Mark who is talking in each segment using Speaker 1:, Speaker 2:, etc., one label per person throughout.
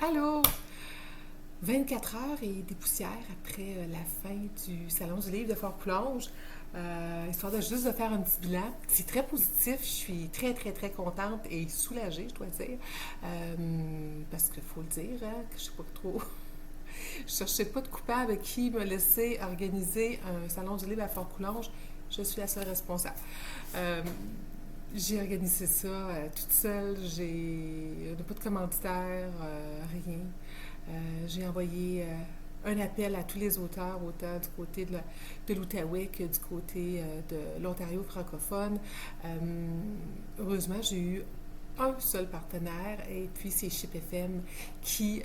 Speaker 1: Allô? 24 heures et des poussières après la fin du Salon du livre de Fort-Coulonge. Histoire de juste de faire un petit bilan. C'est très positif. Je suis très, très, très contente et soulagée, je dois dire. Parce qu'il faut le dire, hein, que je sais pas trop. Je cherchais pas de coupable qui me laissait organiser un Salon du livre à Fort-Coulonge. Je suis la seule responsable. Euh, j'ai organisé ça toute seule. On n'a pas de commanditaire, rien. J'ai envoyé un appel à tous les auteurs, autant du côté de l'Outaouais que du côté de l'Ontario francophone. Heureusement, j'ai eu un seul partenaire et puis c'est Chip FM qui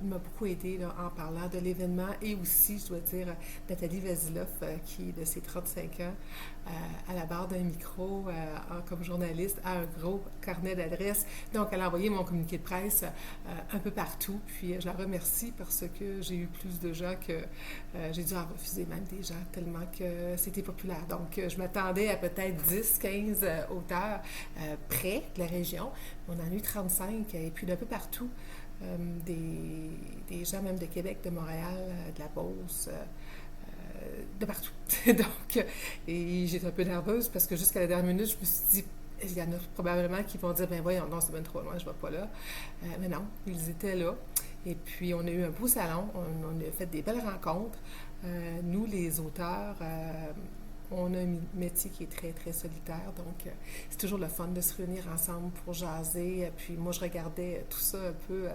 Speaker 1: m'a beaucoup aidé là, en parlant de l'événement et aussi, je dois dire, Nathalie Vasiloff qui, de ses 35 ans, à la barre d'un micro comme journaliste, a un gros carnet d'adresses. Donc, elle a envoyé mon communiqué de presse un peu partout. Puis, je la remercie parce que j'ai eu plus de gens que j'ai dû en refuser, même des gens, tellement que c'était populaire. Donc, je m'attendais à peut-être 10, 15 auteurs près de la région. On en a eu 35 et puis d'un peu partout. Des gens même de Québec, de Montréal, de la Beauce, de partout. Donc, et j'étais un peu nerveuse parce que jusqu'à la dernière minute, je me suis dit, il y en a probablement qui vont dire, ben voyons, non, c'est bien trop loin, je ne vais pas là. Mais non, ils étaient là. Et puis, on a eu un beau salon, on a fait des belles rencontres. Nous, les auteurs, on a un métier qui est très, très solitaire, donc c'est toujours le fun de se réunir ensemble pour jaser. Puis moi, je regardais tout ça un peu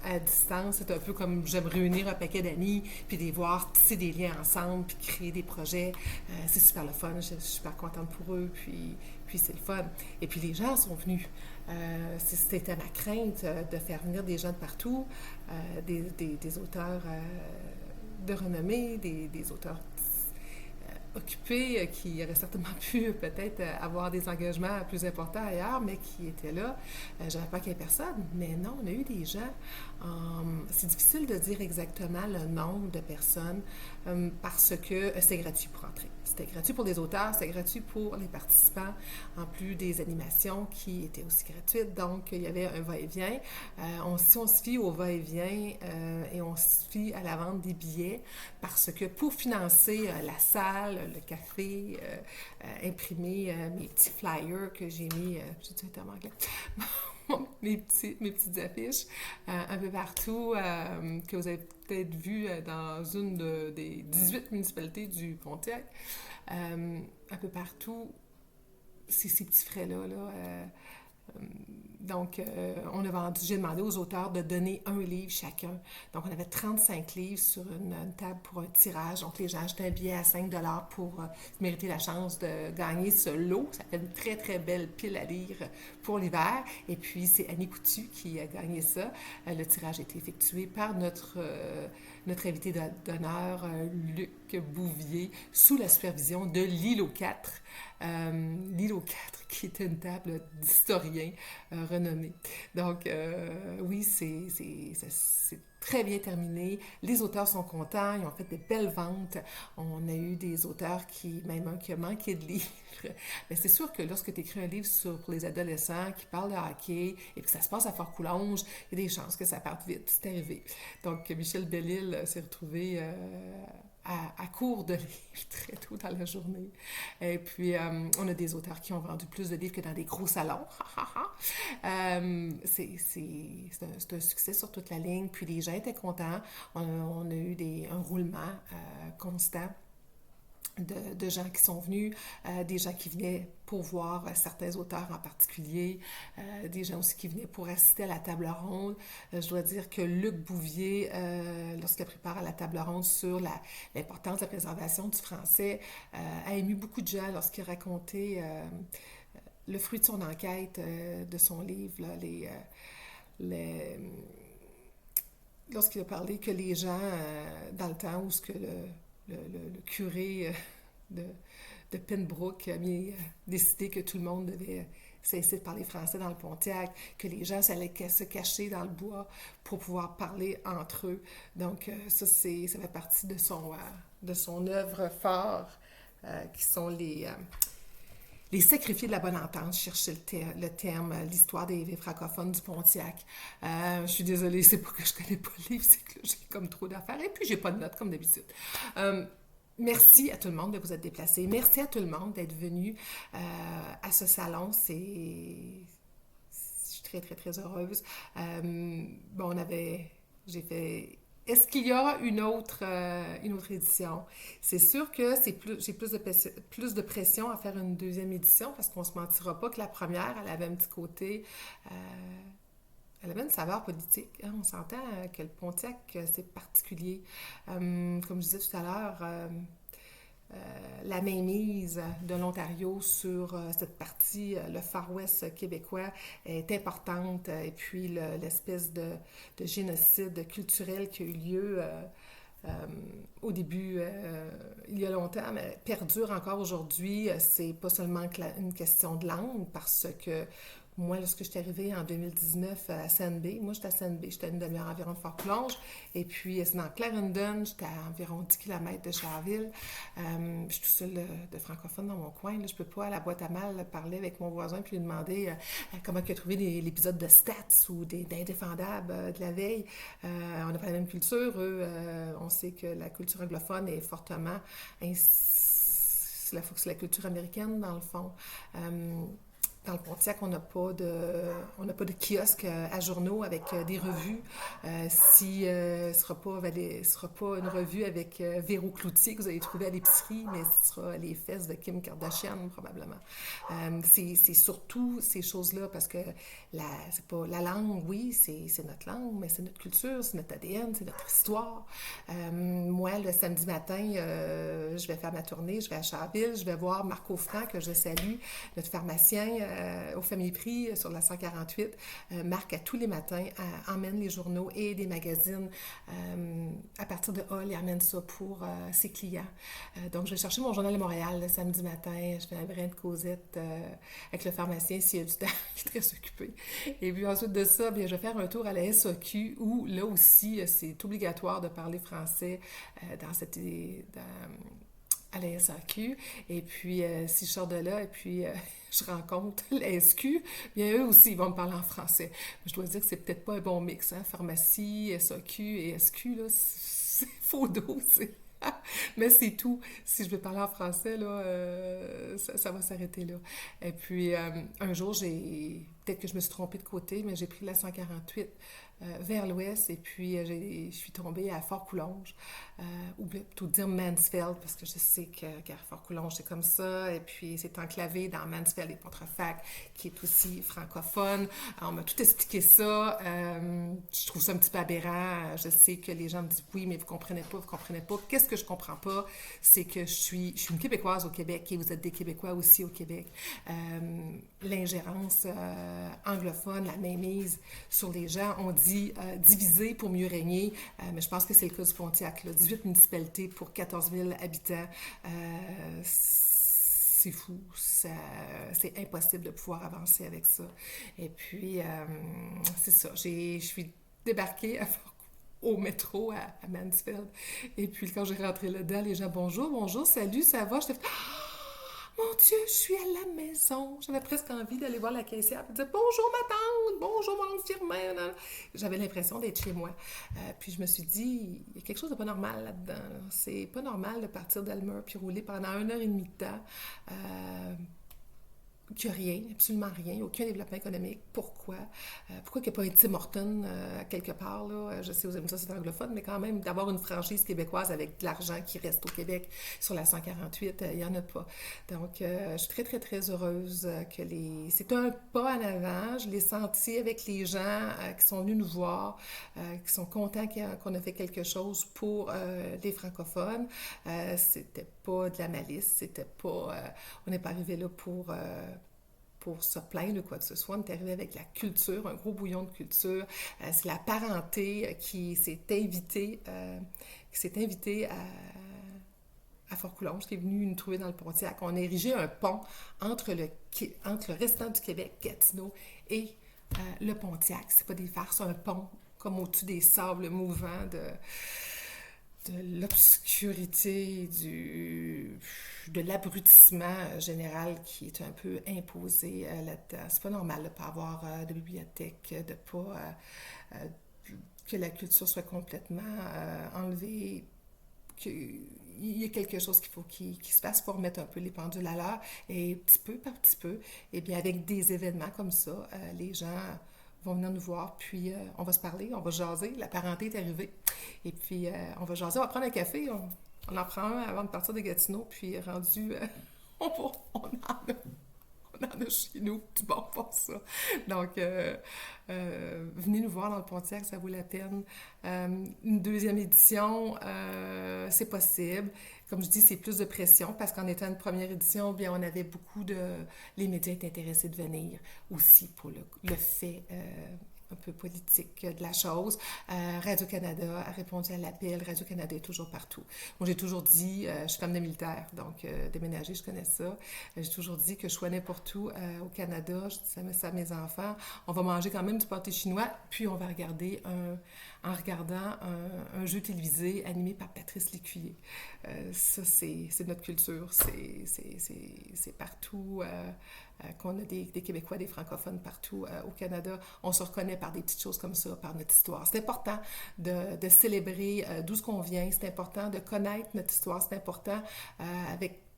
Speaker 1: à distance. C'est un peu comme j'aime réunir un paquet d'amis, puis les voir tisser des liens ensemble, puis créer des projets. C'est super le fun, je suis super contente pour eux, puis c'est le fun. Et puis les gens sont venus. C'était ma crainte de faire venir des gens de partout, des auteurs de renommée, des auteurs occupés qui auraient certainement pu peut-être avoir des engagements plus importants ailleurs, mais qui étaient là. J'avais pas qu'il y ait personne, mais non, on a eu des gens. C'est difficile de dire exactement le nombre de personnes parce que c'était gratuit pour entrer. C'était gratuit pour les auteurs, c'était gratuit pour les participants, en plus des animations qui étaient aussi gratuites. Donc, il y avait un va-et-vient. Si on se fie au va-et-vient et on se fie à la vente des billets, parce que pour financer la salle, le café, imprimer mes petits flyers que j'ai mis, j'ai dit un terme anglais, mes petites affiches un peu partout que vous avez peut-être vu dans une des 18 municipalités du Pontiac. Un peu partout, c'est ces petits frais-là. Donc, j'ai demandé aux auteurs de donner un livre chacun. Donc, on avait 35 livres sur une table pour un tirage. Donc, les gens achetaient un billet à 5 pour mériter la chance de gagner ce lot. Ça fait une très, très belle pile à lire pour l'hiver. Et puis, c'est Annie Coutu qui a gagné ça. Le tirage a été effectué par notre invité d'honneur, Luc Bouvier, sous la supervision de l'îlot 4. L'îlot 4, qui était une table d'historiens renommés. Donc, oui, c'est très bien terminé. Les auteurs sont contents, ils ont fait des belles ventes. On a eu des auteurs même un qui a manqué de livres. Mais c'est sûr que lorsque tu écris un livre pour les adolescents qui parlent de hockey et que ça se passe à Fort-Coulonge, il y a des chances que ça parte vite. C'est arrivé. Donc, Michel Bellil s'est retrouvé à court de livres très tôt dans la journée. Et puis, on a des auteurs qui ont vendu plus de livres que dans des gros salons. C'est un succès sur toute la ligne. Puis, les gens étaient contents. On a eu un roulement constant de gens qui sont venus, des gens qui venaient pour voir certains auteurs en particulier, des gens aussi qui venaient pour assister à la table ronde. Je dois dire que Luc Bouvier, lorsqu'il prépare à la table ronde sur l'importance de la préservation du français, a ému beaucoup de gens lorsqu'il racontait le fruit de son enquête, de son livre, là, lorsqu'il a parlé que les gens, dans le temps où ce que le curé de, de Pembroke a décidé que tout le monde devait cesser de parler français dans le Pontiac, que les gens allaient se cacher dans le bois pour pouvoir parler entre eux. Donc, ça fait partie de son œuvre phare, qui sont Les sacrifiés de la bonne entente, je cherchais le terme, l'histoire des francophones du Pontiac. Je suis désolée, c'est pas que je connais pas le livre, c'est que là, j'ai comme trop d'affaires. Et puis, j'ai pas de notes, comme d'habitude. Merci à tout le monde de vous être déplacé. Merci à tout le monde d'être venu à ce salon. Je suis très, très, très heureuse. Bon, j'ai fait... Est-ce qu'il y aura une autre édition? C'est sûr que j'ai plus de pression à faire une deuxième édition parce qu'on se mentira pas que la première, elle avait un petit côté, euh, elle avait une saveur politique. Hein. On s'entend que le Pontiac, c'est particulier. Comme je disais tout à l'heure, la mainmise de l'Ontario sur cette partie, le Far West québécois, est importante. Et puis l'espèce de génocide culturel qui a eu lieu au début, il y a longtemps, mais perdure encore aujourd'hui. C'est pas seulement une question de langue, parce que moi, lorsque je suis arrivée en 2019 à Sandbay, moi j'étais à Sandbay, j'étais à une demi-heure environ de Fort-Plonge, et puis c'est dans Clarendon, j'étais à environ 10 km de Charville. Je suis tout seul de francophone dans mon coin, là. Je peux pas à la boîte à mal parler avec mon voisin puis lui demander comment il a trouvé l'épisode de Stats ou d'Indéfendables de la veille. On n'a pas la même culture, eux, on sait que la culture anglophone est fortement... C'est la culture américaine, dans le fond. Dans le Pontiac, on n'a pas de kiosque à journaux avec des revues. Ce sera pas une revue avec Véro Cloutier que vous allez trouver à l'épicerie, mais ce sera les fesses de Kim Kardashian, probablement. C'est surtout ces choses-là, parce que c'est pas la langue, oui, c'est notre langue, mais c'est notre culture, c'est notre ADN, c'est notre histoire. Moi, le samedi matin, je vais faire ma tournée, je vais à Charville, je vais voir Marco Franc, que je salue, notre pharmacien, au Famille Prix sur la 148. Marc, à tous les matins, emmène les journaux et des magazines à partir de Hall, il amène ça pour ses clients. Donc, je vais chercher mon journal de Montréal le samedi matin, je fais un brin de causette avec le pharmacien s'il y a du temps, il est très occupé. Et puis ensuite de ça, bien, je vais faire un tour à la SAQ où, là aussi, c'est obligatoire de parler français à la SAQ. Et puis, si je sors de là et puis je rencontre la SQ, bien eux aussi, ils vont me parler en français. Je dois dire que c'est peut-être pas un bon mix, hein? Pharmacie, SAQ et SQ, là, c'est faux dos, mais c'est tout. Si je veux parler en français, là, ça va s'arrêter là. Et puis, un jour, peut-être que je me suis trompée de côté, mais j'ai pris la 148 vers l'ouest, et puis je suis tombée à Fort-Coulonge, ou plutôt dire Mansfield, parce que je sais qu'à Fort-Coulonge, c'est comme ça, et puis c'est enclavé dans Mansfield et Pontefract, qui est aussi francophone. Alors, on m'a tout expliqué ça. Je trouve ça un petit peu aberrant. Je sais que les gens me disent, oui, mais vous comprenez pas. Qu'est-ce que je comprends pas? C'est que je suis une Québécoise au Québec, et vous êtes des Québécois aussi au Québec. L'ingérence anglophone, la mainmise sur les gens, on dit diviser pour mieux régner, mais je pense que c'est le cas du Pontiac, là. 18 municipalités pour 14 000 habitants. C'est fou, c'est impossible de pouvoir avancer avec ça. Et puis, c'est ça, je suis débarquée au métro à Mansfield. Et puis, quand j'ai rentré là-dedans, les gens, bonjour, salut, ça va? J'étais mon Dieu, je suis à la maison. J'avais presque envie d'aller voir la caissière et de dire bonjour ma tante, bonjour mon infirmière. J'avais l'impression d'être chez moi. Puis je me suis dit, il y a quelque chose de pas normal là-dedans. Là. C'est pas normal de partir d'Elmer puis rouler pendant 1 heure et demie de temps. Qu'il n'y a rien, absolument rien, aucun développement économique. Pourquoi? Pourquoi qu'il n'y a pas un Tim Hortons quelque part, là? Je sais, vous aimez ça, c'est anglophone, mais quand même, d'avoir une franchise québécoise avec de l'argent qui reste au Québec sur la 148, il n'y en a pas. Donc, je suis très, très, très heureuse c'est un pas en avant. Je l'ai senti avec les gens qui sont venus nous voir, qui sont contents qu'on a fait quelque chose pour les francophones. C'était pas de la malice, c'était pas... on n'est pas arrivé là pour se plaindre ou quoi que ce soit. On est arrivé avec la culture, un gros bouillon de culture. C'est la parenté qui s'est invitée à Fort-Coulonge, qui est venue nous trouver dans le Pontiac. On a érigé un pont entre le restant du Québec, Gatineau, et le Pontiac. C'est pas des farces, un pont comme au-dessus des sables mouvants de l'obscurité, de l'abrutissement général qui est un peu imposé là-dedans. C'est pas normal de ne pas avoir de bibliothèque, de pas que la culture soit complètement enlevée, qu'il y a quelque chose qu'il faut qu'il se fasse pour remettre un peu les pendules à l'heure. Et petit peu par petit peu, et bien avec des événements comme ça, les gens vont venir nous voir, puis on va se parler, on va jaser. La parenté est arrivée. Et puis on va jaser, on va prendre un café, on en prend un avant de partir de Gatineau, puis rendu, on en a chez nous du bon pour ça. Donc, venez nous voir dans le Pontiac, ça vaut la peine. Une deuxième édition, c'est possible. Comme je dis, c'est plus de pression parce qu'en étant une première édition, bien, on avait beaucoup de... Les médias étaient intéressés de venir aussi pour le fait un peu politique de la chose. Radio-Canada a répondu à l'appel. Radio-Canada est toujours partout. Moi, j'ai toujours dit, je suis femme de militaire, donc déménager, je connais ça. J'ai toujours dit que je sois n'importe où au Canada, je dis ça à mes enfants, on va manger quand même du pâté chinois, puis on va regarder en regardant un jeu télévisé animé par Patrice Lécuyer. Ça, c'est notre culture, c'est partout. Qu'on a des Québécois, des francophones partout au Canada. On se reconnaît par des petites choses comme ça, par notre histoire. C'est important de célébrer d'où ce qu'on vient. C'est important de connaître notre histoire. C'est important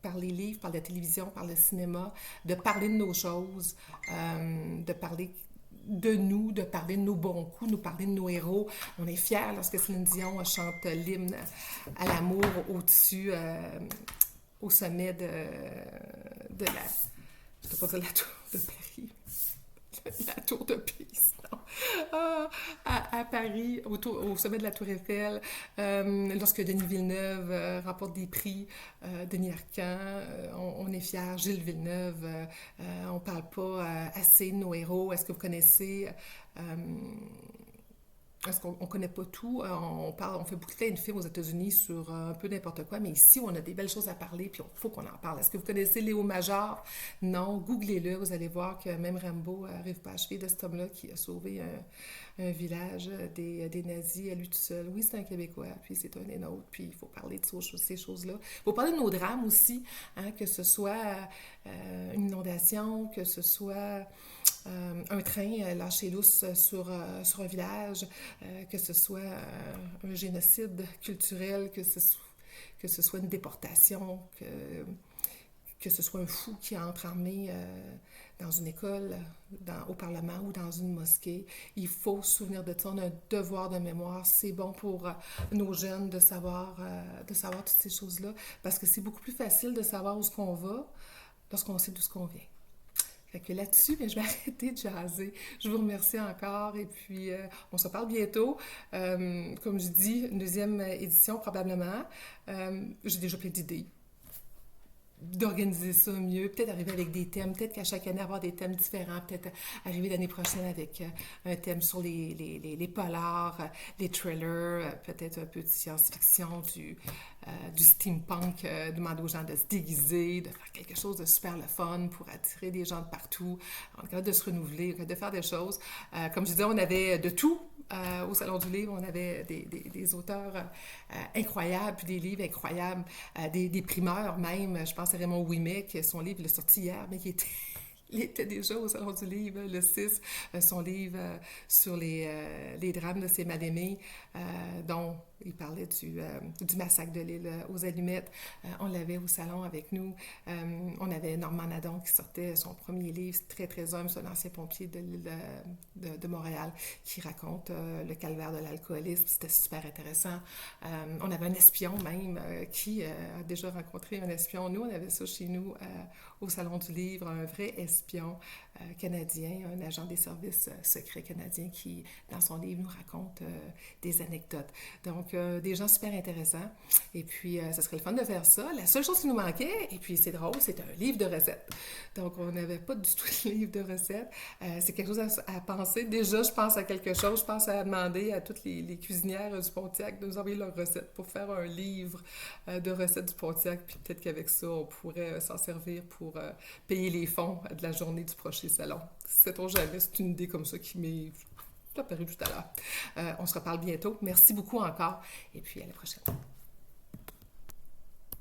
Speaker 1: par les livres, par la télévision, par le cinéma, de parler de nos choses, de parler de nous, de parler de nos bons coups, de nous parler de nos héros. On est fiers lorsque Céline Dion chante l'hymne à l'amour au-dessus, au sommet de la... Je ne peux pas dire la tour de Paris, la tour de Pise, non. À Paris, au sommet de la tour Eiffel, lorsque Denis Villeneuve remporte des prix, Denis Arcand, on est fiers, Gilles Villeneuve, on ne parle pas assez de nos héros. Est-ce que vous connaissez... Parce qu'on ne connaît pas tout. On fait beaucoup de films aux États-Unis sur un peu n'importe quoi, mais ici, on a des belles choses à parler, puis il faut qu'on en parle. Est-ce que vous connaissez Léo Major? Non, googlez-le, vous allez voir que même Rambo n'arrive pas à achever de cet homme-là qui a sauvé un village des nazis à lui tout seul. Oui, c'est un Québécois, puis c'est un des nôtres, puis il faut parler de ces choses-là. Il faut parler de nos drames aussi, hein, que ce soit une inondation, que ce soit... un train lâché lousse sur un village, que ce soit un génocide culturel, que ce soit une déportation, que ce soit un fou qui entre armé dans une école, au Parlement ou dans une mosquée. Il faut se souvenir de ça. On a un devoir de mémoire. C'est bon pour nos jeunes de savoir toutes ces choses-là, parce que c'est beaucoup plus facile de savoir où est-ce qu'on va lorsqu'on sait d'où ce qu'on vient. Fait que là-dessus, je vais arrêter de jaser. Je vous remercie encore et puis on se parle bientôt. Comme je dis, une deuxième édition probablement. J'ai déjà plein d'idées d'organiser ça mieux, peut-être arriver avec des thèmes, peut-être qu'à chaque année avoir des thèmes différents, peut-être arriver l'année prochaine avec un thème sur les polars, les thrillers, peut-être un peu de science-fiction, du steampunk, demander aux gens de se déguiser, de faire quelque chose de super le fun pour attirer des gens de partout, de se renouveler, de faire des choses. Comme je disais, on avait de tout au Salon du Livre, on avait des auteurs incroyables, puis des livres incroyables, des primeurs même. Je pense à Raymond Ouimet, qui son livre il est sorti hier, mais il était déjà au Salon du Livre, le 6, son livre sur les drames de ces mal-aimés, dont il parlait du massacre de l'île aux Allumettes. On l'avait au salon avec nous. On avait Normand Nadon qui sortait son premier livre, très, très humble, c'est un ancien pompier de l'île de Montréal, qui raconte le calvaire de l'alcoolisme. C'était super intéressant. On avait un espion même qui a déjà rencontré un espion. Nous, on avait ça chez nous au Salon du Livre, un vrai espion canadien, un agent des services secrets canadiens qui, dans son livre, nous raconte des anecdotes. Donc, des gens super intéressants. Et puis, ça serait le fun de faire ça. La seule chose qui nous manquait, et puis c'est drôle, c'est un livre de recettes. Donc, on n'avait pas du tout de livre de recettes. C'est quelque chose à penser. Déjà, je pense à quelque chose. Je pense à demander à toutes les cuisinières du Pontiac de nous envoyer leurs recettes pour faire un livre de recettes du Pontiac. Puis peut-être qu'avec ça, on pourrait s'en servir pour payer les fonds de la journée du prochain salon. Sait-on jamais, c'est une idée comme ça qui m'est apparue tout à l'heure. On se reparle bientôt. Merci beaucoup encore et puis à la prochaine.